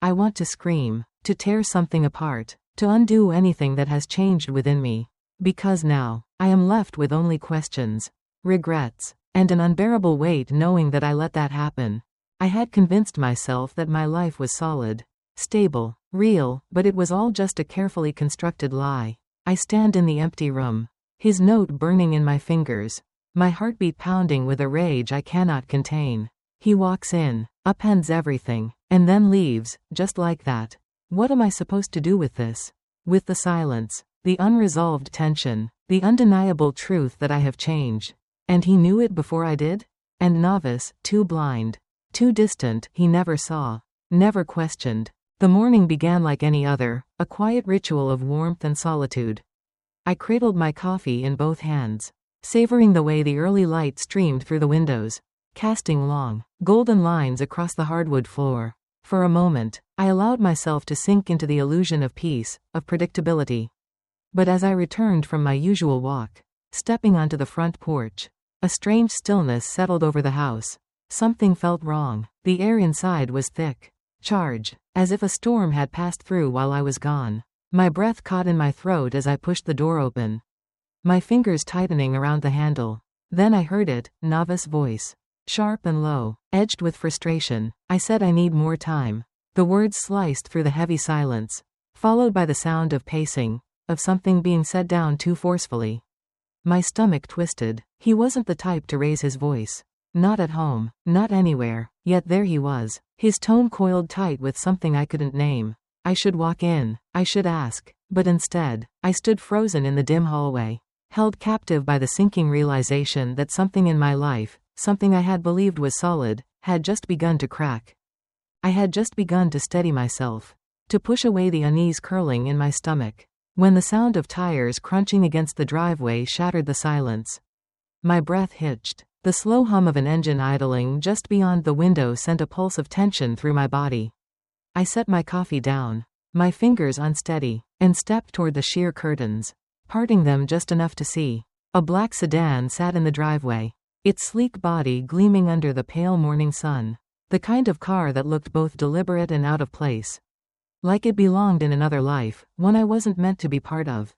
I want to scream, to tear something apart, to undo anything that has changed within me. Because now, I am left with only questions, regrets, and an unbearable weight knowing that I let that happen. I had convinced myself that my life was solid, stable, real, but it was all just a carefully constructed lie. I stand in the empty room, his note burning in my fingers, my heartbeat pounding with a rage I cannot contain. He walks in, upends everything, and then leaves, just like that. What am I supposed to do with this? With the silence, the unresolved tension, the undeniable truth that I have changed. And he knew it before I did? And Novice, too blind, too distant, he never saw, never questioned. The morning began like any other, a quiet ritual of warmth and solitude. I cradled my coffee in both hands, savoring the way the early light streamed through the windows, casting long, golden lines across the hardwood floor. For a moment, I allowed myself to sink into the illusion of peace, of predictability. But as I returned from my usual walk, stepping onto the front porch, a strange stillness settled over the house. Something felt wrong. The air inside was thick, charged, as if a storm had passed through while I was gone. My breath caught in my throat as I pushed the door open, my fingers tightening around the handle. Then I heard it, Novice's voice, sharp and low, edged with frustration. I said I need more time. The words sliced through the heavy silence, followed by the sound of pacing, of something being set down too forcefully. My stomach twisted. He wasn't the type to raise his voice. Not at home, not anywhere, yet there he was, his tone coiled tight with something I couldn't name. I should walk in, I should ask, but instead, I stood frozen in the dim hallway, held captive by the sinking realization that something in my life, something I had believed was solid, had just begun to crack. I had just begun to steady myself, to push away the unease curling in my stomach, when the sound of tires crunching against the driveway shattered the silence. My breath hitched. The slow hum of an engine idling just beyond the window sent a pulse of tension through my body. I set my coffee down, my fingers unsteady, and stepped toward the sheer curtains, parting them just enough to see. A black sedan sat in the driveway, its sleek body gleaming under the pale morning sun. The kind of car that looked both deliberate and out of place. Like it belonged in another life, one I wasn't meant to be part of.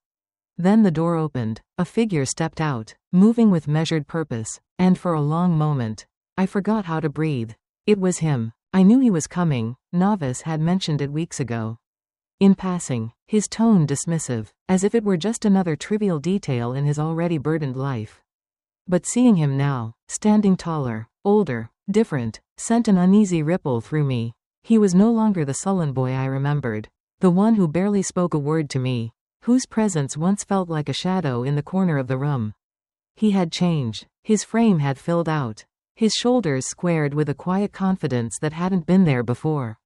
Then the door opened, a figure stepped out, moving with measured purpose, and for a long moment, I forgot how to breathe. It was him. I knew he was coming. Novice had mentioned it weeks ago. In passing, his tone dismissive, as if it were just another trivial detail in his already burdened life. But seeing him now, standing taller, older, different, sent an uneasy ripple through me. He was no longer the sullen boy I remembered, the one who barely spoke a word to me, whose presence once felt like a shadow in the corner of the room. He had changed. His frame had filled out, his shoulders squared with a quiet confidence that hadn't been there before.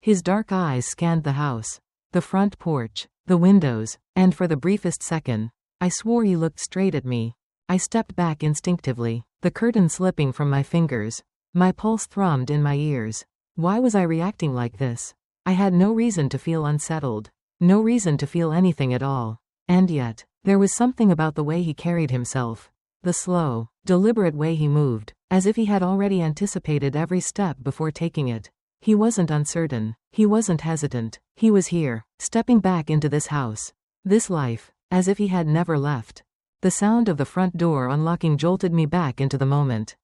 His dark eyes scanned the house, the front porch, the windows, and for the briefest second, I swore he looked straight at me. I stepped back instinctively, the curtain slipping from my fingers. My pulse thrummed in my ears. Why was I reacting like this? I had no reason to feel unsettled, no reason to feel anything at all. And yet, there was something about the way he carried himself. The slow, deliberate way he moved, as if he had already anticipated every step before taking it. He wasn't uncertain. He wasn't hesitant. He was here, stepping back into this house, this life, as if he had never left. The sound of the front door unlocking jolted me back into the moment.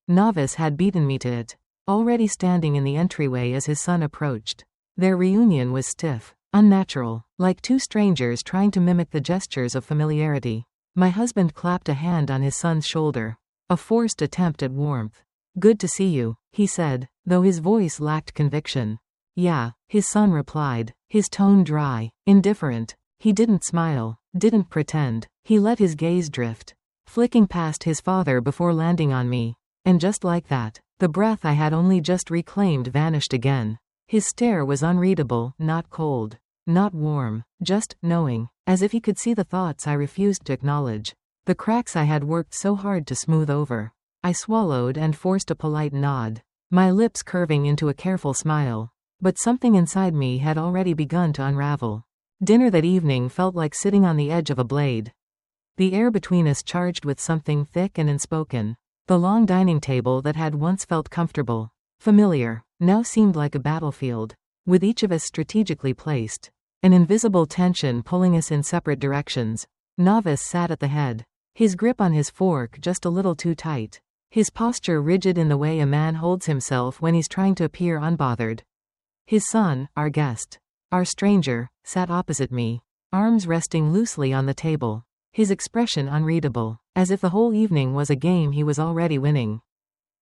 Novice had beaten me to it, already standing in the entryway as his son approached. Their reunion was stiff, unnatural, like two strangers trying to mimic the gestures of familiarity. My husband clapped a hand on his son's shoulder, a forced attempt at warmth. "Good to see you," he said, though his voice lacked conviction. "Yeah," his son replied, his tone dry, indifferent. He didn't smile, didn't pretend. He let his gaze drift, flicking past his father before landing on me. And just like that, the breath I had only just reclaimed vanished again. His stare was unreadable, not cold, not warm, just knowing, as if he could see the thoughts I refused to acknowledge, the cracks I had worked so hard to smooth over. I swallowed and forced a polite nod, my lips curving into a careful smile. But something inside me had already begun to unravel. Dinner that evening felt like sitting on the edge of a blade. The air between us charged with something thick and unspoken. The long dining table that had once felt comfortable, familiar, now seemed like a battlefield. with each of us strategically placed. An invisible tension pulling us in separate directions. Novice sat at the head. His grip on his fork just a little too tight. His posture rigid in the way a man holds himself when he's trying to appear unbothered. His son, our guest, our stranger, sat opposite me, arms resting loosely on the table. His expression unreadable, as if the whole evening was a game he was already winning.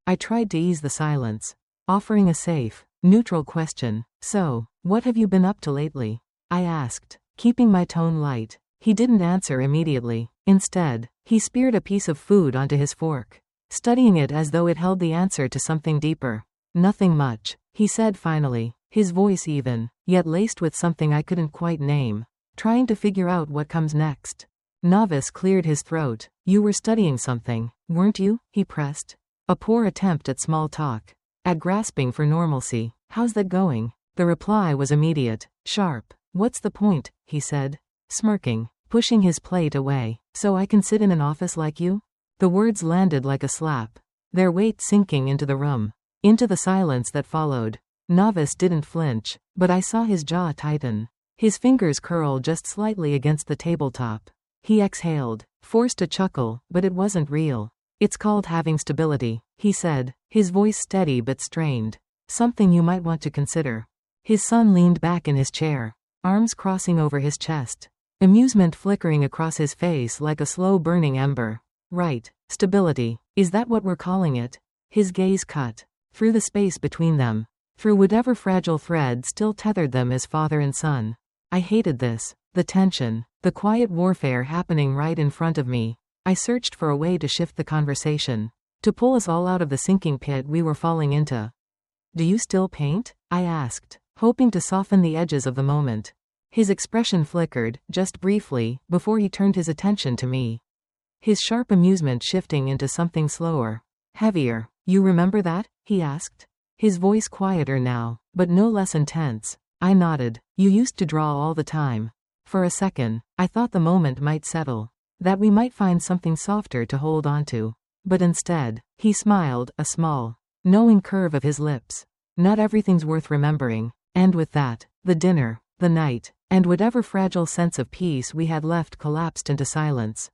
I tried to ease the silence, offering a safe, neutral question. So, what have you been up to lately? I asked, keeping my tone light. He didn't answer immediately. Instead, he speared a piece of food onto his fork, studying it as though it held the answer to something deeper. Nothing much, he said finally, his voice even, yet laced with something I couldn't quite name. Trying to figure out what comes next. Novice cleared his throat. You were studying something, weren't you? He pressed. A poor attempt at small talk. At grasping for normalcy. How's that going? The reply was immediate, sharp. What's the point? He said, smirking, pushing his plate away. So I can sit in an office like you? The words landed like a slap, their weight sinking into the room, into the silence that followed. Novice didn't flinch, but I saw his jaw tighten. His fingers curl just slightly against the tabletop. He exhaled, forced a chuckle, but it wasn't real. It's called having stability, he said, his voice steady but strained. Something you might want to consider. His son leaned back in his chair, arms crossing over his chest, amusement flickering across his face like a slow-burning ember. Right, stability. Is that what we're calling it? His gaze cut through the space between them, through whatever fragile thread still tethered them as father and son. I hated this, the tension, the quiet warfare happening right in front of me. I searched for a way to shift the conversation, to pull us all out of the sinking pit we were falling into. Do you still paint? I asked, hoping to soften the edges of the moment. His expression flickered, just briefly, before he turned his attention to me. His sharp amusement shifting into something slower, heavier. You remember that? He asked. His voice quieter now, but no less intense. I nodded. You used to draw all the time. For a second, I thought the moment might settle, that we might find something softer to hold onto. But instead, he smiled, a small, knowing curve of his lips. Not everything's worth remembering. And with that, the dinner, the night, and whatever fragile sense of peace we had left collapsed into silence.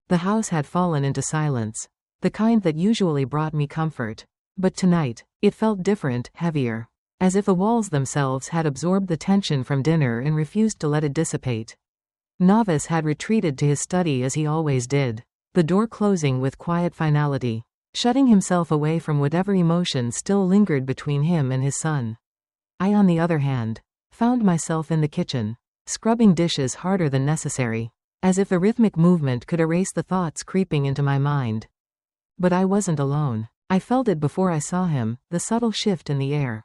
The house had fallen into silence, the kind that usually brought me comfort. But tonight, it felt different, heavier. As if the walls themselves had absorbed the tension from dinner and refused to let it dissipate. Novice had retreated to his study as he always did, the door closing with quiet finality, shutting himself away from whatever emotion still lingered between him and his son. I, on the other hand, found myself in the kitchen, scrubbing dishes harder than necessary, as if the rhythmic movement could erase the thoughts creeping into my mind. But I wasn't alone. I felt it before I saw him, the subtle shift in the air.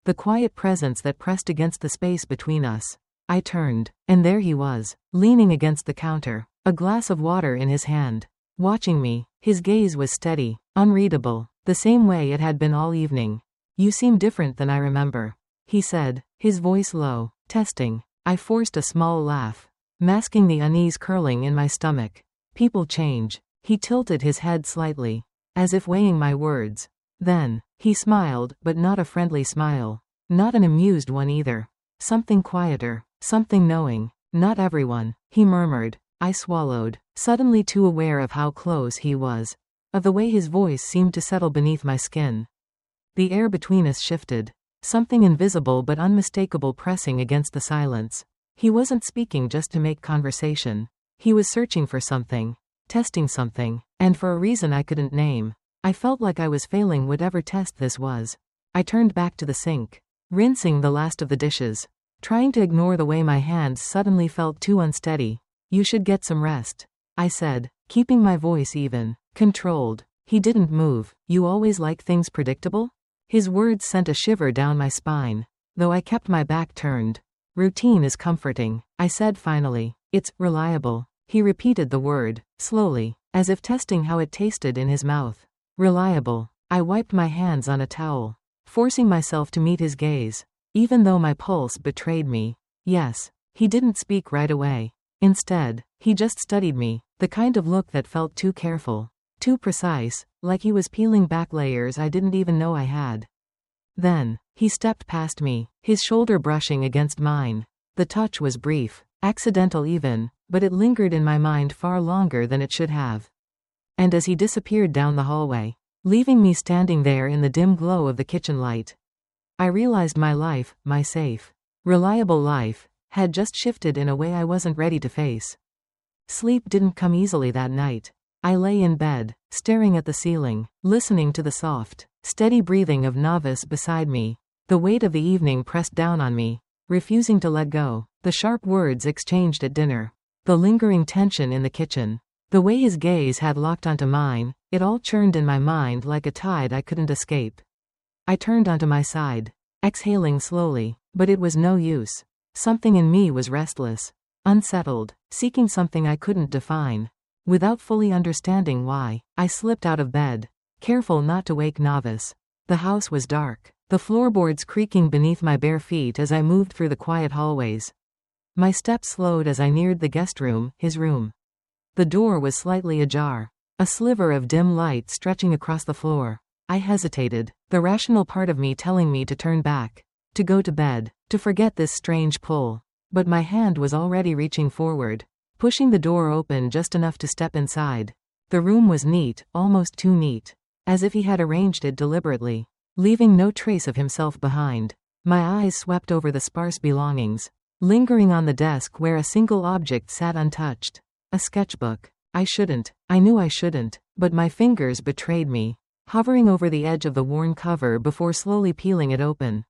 The quiet presence that pressed against the space between us. I turned, and there he was, leaning against the counter, a glass of water in his hand. Watching me, his gaze was steady, unreadable, the same way it had been all evening. You seem different than I remember, he said, his voice low, testing. I forced a small laugh, masking the unease curling in my stomach. People change. He tilted his head slightly, as if weighing my words. Then, he smiled, but not a friendly smile. Not an amused one either. Something quieter, something knowing. Not everyone, he murmured. I swallowed, suddenly too aware of how close he was, of the way his voice seemed to settle beneath my skin. The air between us shifted, something invisible but unmistakable pressing against the silence. He wasn't speaking just to make conversation. He was searching for something, testing something, and for a reason I couldn't name. I felt like I was failing whatever test this was. I turned back to the sink, rinsing the last of the dishes, trying to ignore the way my hands suddenly felt too unsteady. You should get some rest, I said, keeping my voice even, controlled. He didn't move. You always like things predictable? His words sent a shiver down my spine, though I kept my back turned. Routine is comforting, I said finally. It's reliable. He repeated the word, slowly, as if testing how it tasted in his mouth. Reliable. I wiped my hands on a towel, forcing myself to meet his gaze, even though my pulse betrayed me. Yes. He didn't speak right away. Instead, he just studied me, the kind of look that felt too careful, too precise, like he was peeling back layers I didn't even know I had. Then, he stepped past me, his shoulder brushing against mine. The touch was brief, accidental even, but it lingered in my mind far longer than it should have. And as he disappeared down the hallway, leaving me standing there in the dim glow of the kitchen light, I realized my life, my safe, reliable life, had just shifted in a way I wasn't ready to face. Sleep didn't come easily that night. I lay in bed, staring at the ceiling, listening to the soft, steady breathing of Novice beside me. The weight of the evening pressed down on me, refusing to let go. The sharp words exchanged at dinner, the lingering tension in the kitchen, the way his gaze had locked onto mine, it all churned in my mind like a tide I couldn't escape. I turned onto my side, exhaling slowly, but it was no use. Something in me was restless, unsettled, seeking something I couldn't define. Without fully understanding why, I slipped out of bed, careful not to wake Novice. The house was dark, the floorboards creaking beneath my bare feet as I moved through the quiet hallways. My steps slowed as I neared the guest room, his room. The door was slightly ajar, a sliver of dim light stretching across the floor. I hesitated, the rational part of me telling me to turn back, to go to bed, to forget this strange pull. But my hand was already reaching forward, pushing the door open just enough to step inside. The room was neat, almost too neat, as if he had arranged it deliberately, leaving no trace of himself behind. My eyes swept over the sparse belongings, lingering on the desk where a single object sat untouched. A sketchbook. I knew I shouldn't, but my fingers betrayed me, hovering over the edge of the worn cover before slowly peeling it open.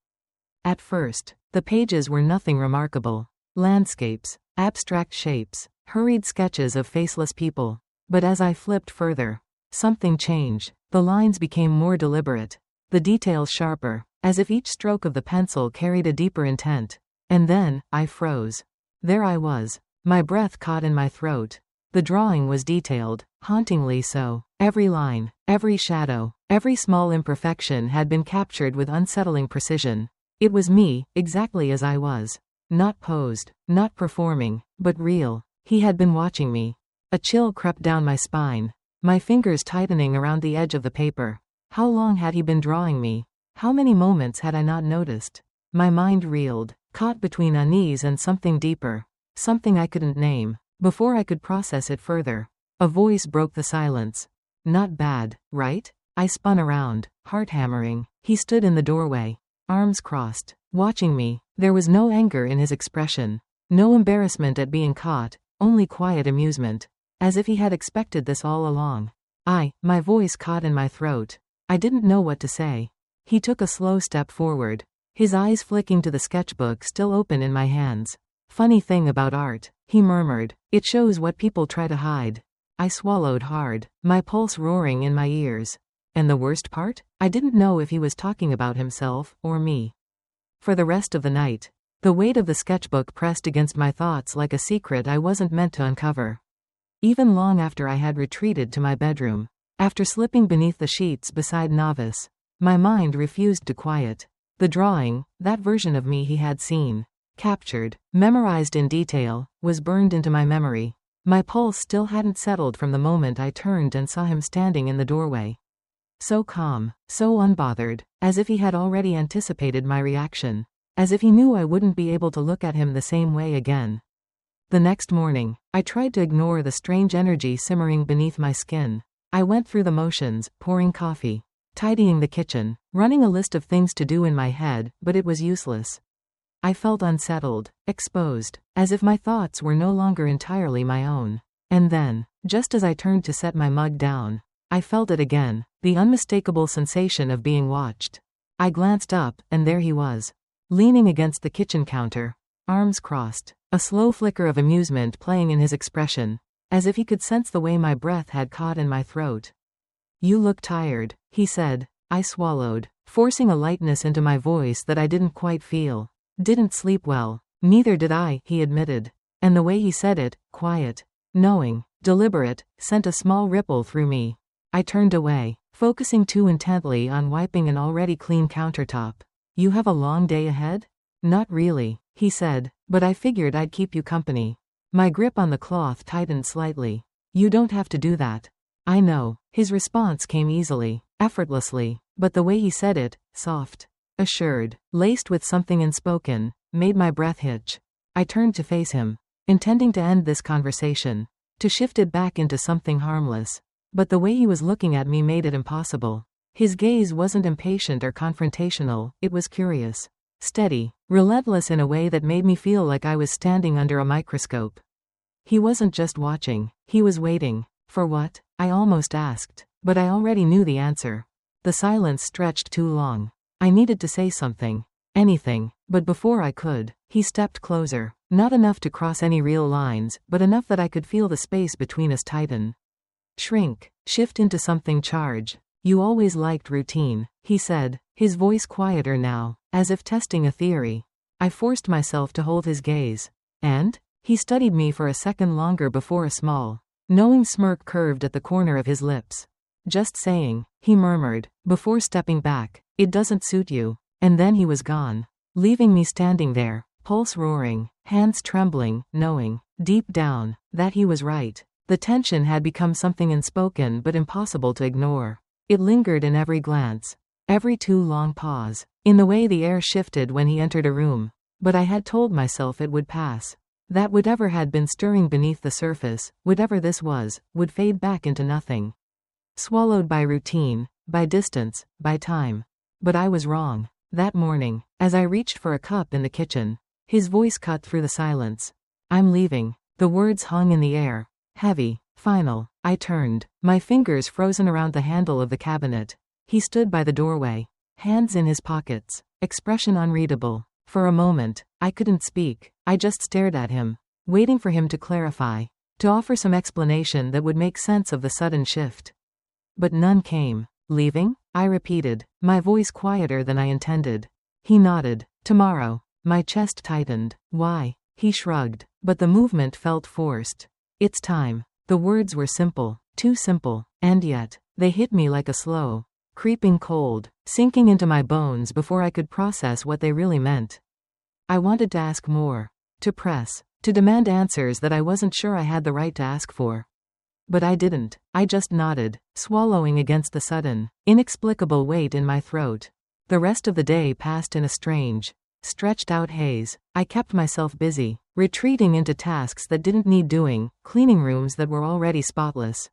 At first, the pages were nothing remarkable. Landscapes, abstract shapes, hurried sketches of faceless people. But as I flipped further, something changed. The lines became more deliberate, the details sharper, as if each stroke of the pencil carried a deeper intent. And then, I froze. There I was, my breath caught in my throat. The drawing was detailed, hauntingly so. Every line, every shadow, every small imperfection had been captured with unsettling precision. It was me, exactly as I was. Not posed, not performing, but real. He had been watching me. A chill crept down my spine, my fingers tightening around the edge of the paper. How long had he been drawing me? How many moments had I not noticed? My mind reeled, caught between unease and something deeper, something I couldn't name. Before I could process it further, a voice broke the silence. Not bad, right? I spun around, heart hammering. He stood in the doorway, arms crossed, watching me. There was no anger in his expression, no embarrassment at being caught, only quiet amusement, as if he had expected this all along. My voice caught in my throat. I didn't know what to say. He took a slow step forward, his eyes flicking to the sketchbook still open in my hands. Funny thing about art, he murmured, it shows what people try to hide. I swallowed hard, my pulse roaring in my ears. And the worst part? I didn't know if he was talking about himself, or me. For the rest of the night, the weight of the sketchbook pressed against my thoughts like a secret I wasn't meant to uncover. Even long after I had retreated to my bedroom, after slipping beneath the sheets beside Novice, my mind refused to quiet. The drawing, that version of me he had seen, captured, memorized in detail, was burned into my memory. My pulse still hadn't settled from the moment I turned and saw him standing in the doorway. So calm, so unbothered, as if he had already anticipated my reaction, as if he knew I wouldn't be able to look at him the same way again. The next morning, I tried to ignore the strange energy simmering beneath my skin. I went through the motions, pouring coffee, tidying the kitchen, running a list of things to do in my head, but it was useless. I felt unsettled, exposed, as if my thoughts were no longer entirely my own. And then, just as I turned to set my mug down, I felt it again, the unmistakable sensation of being watched. I glanced up, and there he was, leaning against the kitchen counter, arms crossed, a slow flicker of amusement playing in his expression, as if he could sense the way my breath had caught in my throat. You look tired, he said. I swallowed, forcing a lightness into my voice that I didn't quite feel. Didn't sleep well. Neither did I, he admitted. And the way he said it, quiet, knowing, deliberate, sent a small ripple through me. I turned away, focusing too intently on wiping an already clean countertop. You have a long day ahead? Not really, he said, but I figured I'd keep you company. My grip on the cloth tightened slightly. You don't have to do that. I know. His response came easily, effortlessly, but the way he said it, soft, assured, laced with something unspoken, made my breath hitch. I turned to face him, intending to end this conversation, to shift it back into something harmless. But the way he was looking at me made it impossible. His gaze wasn't impatient or confrontational, it was curious, steady, relentless in a way that made me feel like I was standing under a microscope. He wasn't just watching, he was waiting. For what? I almost asked, but I already knew the answer. The silence stretched too long. I needed to say something. Anything. But before I could, he stepped closer. Not enough to cross any real lines, but enough that I could feel the space between us tighten. Shrink. Shift into something charged. You always liked routine, he said, his voice quieter now, as if testing a theory. I forced myself to hold his gaze. And? He studied me for a second longer before a small, knowing smirk curved at the corner of his lips. Just saying, he murmured, before stepping back, it doesn't suit you. And then he was gone, leaving me standing there, pulse roaring, hands trembling, knowing, deep down, that he was right. The tension had become something unspoken but impossible to ignore. It lingered in every glance, every too long pause, in the way the air shifted when he entered a room. But I had told myself it would pass. That whatever had been stirring beneath the surface, whatever this was, would fade back into nothing. Swallowed by routine, by distance, by time. But I was wrong. That morning, as I reached for a cup in the kitchen, his voice cut through the silence. I'm leaving. The words hung in the air, heavy, final. I turned, my fingers frozen around the handle of the cabinet. He stood by the doorway, hands in his pockets, expression unreadable. For a moment, I couldn't speak. I just stared at him, waiting for him to clarify, to offer some explanation that would make sense of the sudden shift. But none came. Leaving? I repeated, my voice quieter than I intended. He nodded. Tomorrow. My chest tightened. Why? He shrugged, but the movement felt forced. It's time. The words were simple, too simple, and yet, they hit me like a slow, creeping cold, sinking into my bones before I could process what they really meant. I wanted to ask more, to press, to demand answers that I wasn't sure I had the right to ask for. But I didn't. I just nodded, swallowing against the sudden, inexplicable weight in my throat. The rest of the day passed in a strange, stretched out haze. I kept myself busy, retreating into tasks that didn't need doing, cleaning rooms that were already spotless,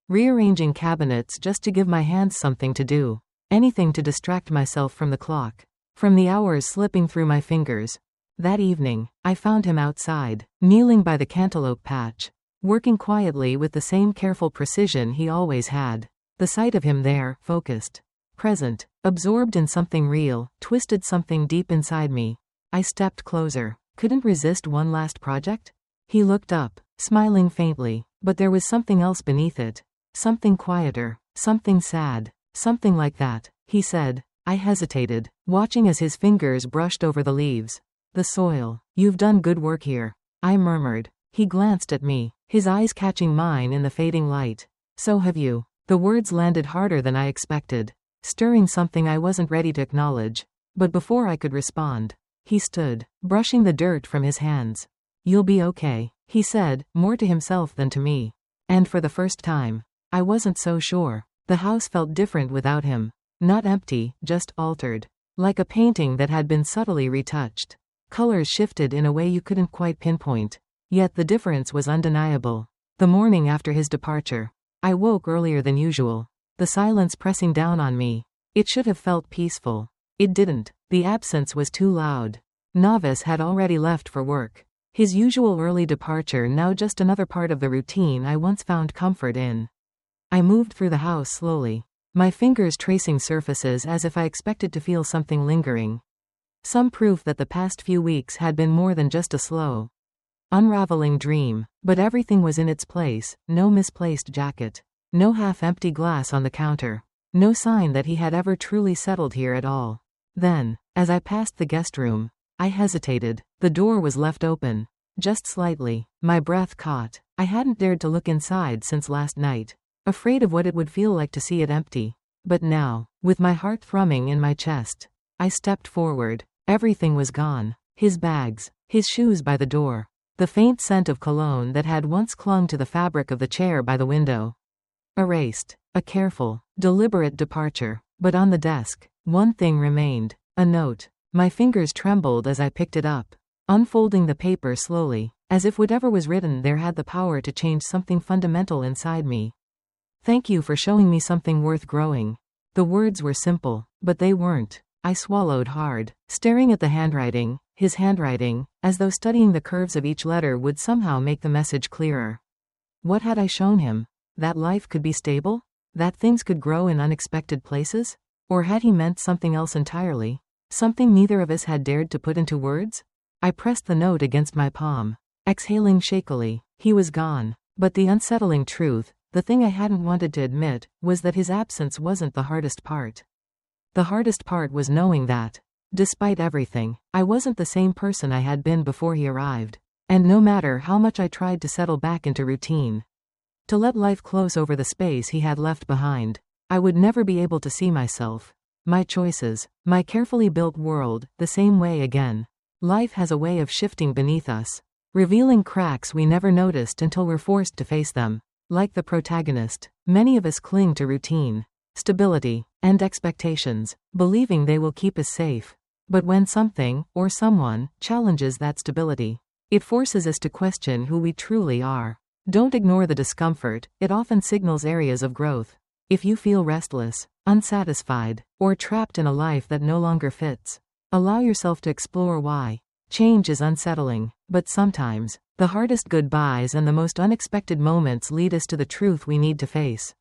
rearranging cabinets just to give my hands something to do, anything to distract myself from the clock, from the hours slipping through my fingers. That evening, I found him outside, kneeling by the cantaloupe patch, working quietly with the same careful precision he always had. The sight of him there, focused, present, absorbed in something real, twisted something deep inside me. I stepped closer. Couldn't resist one last project? He looked up, smiling faintly, but there was something else beneath it. Something quieter, something sad, something like that, he said. I hesitated, watching as his fingers brushed over the leaves. The soil. You've done good work here, I murmured. He glanced at me, his eyes catching mine in the fading light. So have you. The words landed harder than I expected, stirring something I wasn't ready to acknowledge. But before I could respond, he stood, brushing the dirt from his hands. You'll be okay, he said, more to himself than to me. And for the first time, I wasn't so sure. The house felt different without him. Not empty, just altered. Like a painting that had been subtly retouched. Colors shifted in a way you couldn't quite pinpoint. Yet the difference was undeniable. The morning after his departure, I woke earlier than usual. The silence pressing down on me. It should have felt peaceful. It didn't. The absence was too loud. Novice had already left for work. His usual early departure now just another part of the routine I once found comfort in. I moved through the house slowly, my fingers tracing surfaces as if I expected to feel something lingering. Some proof that the past few weeks had been more than just a slow, unraveling dream. But everything was in its place, no misplaced jacket, no half-empty glass on the counter, no sign that he had ever truly settled here at all. Then, as I passed the guest room, I hesitated. The door was left open, just slightly. My breath caught. I hadn't dared to look inside since last night, afraid of what it would feel like to see it empty. But now, with my heart thrumming in my chest, I stepped forward. Everything was gone. His bags, his shoes by the door, the faint scent of cologne that had once clung to the fabric of the chair by the window. Erased. A careful, deliberate departure. But on the desk, one thing remained. A note. My fingers trembled as I picked it up, unfolding the paper slowly, as if whatever was written there had the power to change something fundamental inside me. Thank you for showing me something worth growing. The words were simple, but they weren't. I swallowed hard, staring at the handwriting, his handwriting, as though studying the curves of each letter would somehow make the message clearer. What had I shown him? That life could be stable? That things could grow in unexpected places? Or had he meant something else entirely? Something neither of us had dared to put into words? I pressed the note against my palm, exhaling shakily. He was gone. But the unsettling truth, the thing I hadn't wanted to admit, was that his absence wasn't the hardest part. The hardest part was knowing that, despite everything, I wasn't the same person I had been before he arrived. And no matter how much I tried to settle back into routine, to let life close over the space he had left behind, I would never be able to see myself, my choices, my carefully built world, the same way again. Life has a way of shifting beneath us, revealing cracks we never noticed until we're forced to face them. Like the protagonist, many of us cling to routine, stability, and expectations, believing they will keep us safe. But when something, or someone, challenges that stability, it forces us to question who we truly are. Don't ignore the discomfort, it often signals areas of growth. If you feel restless, unsatisfied, or trapped in a life that no longer fits, allow yourself to explore why. Change is unsettling, but sometimes, the hardest goodbyes and the most unexpected moments lead us to the truth we need to face.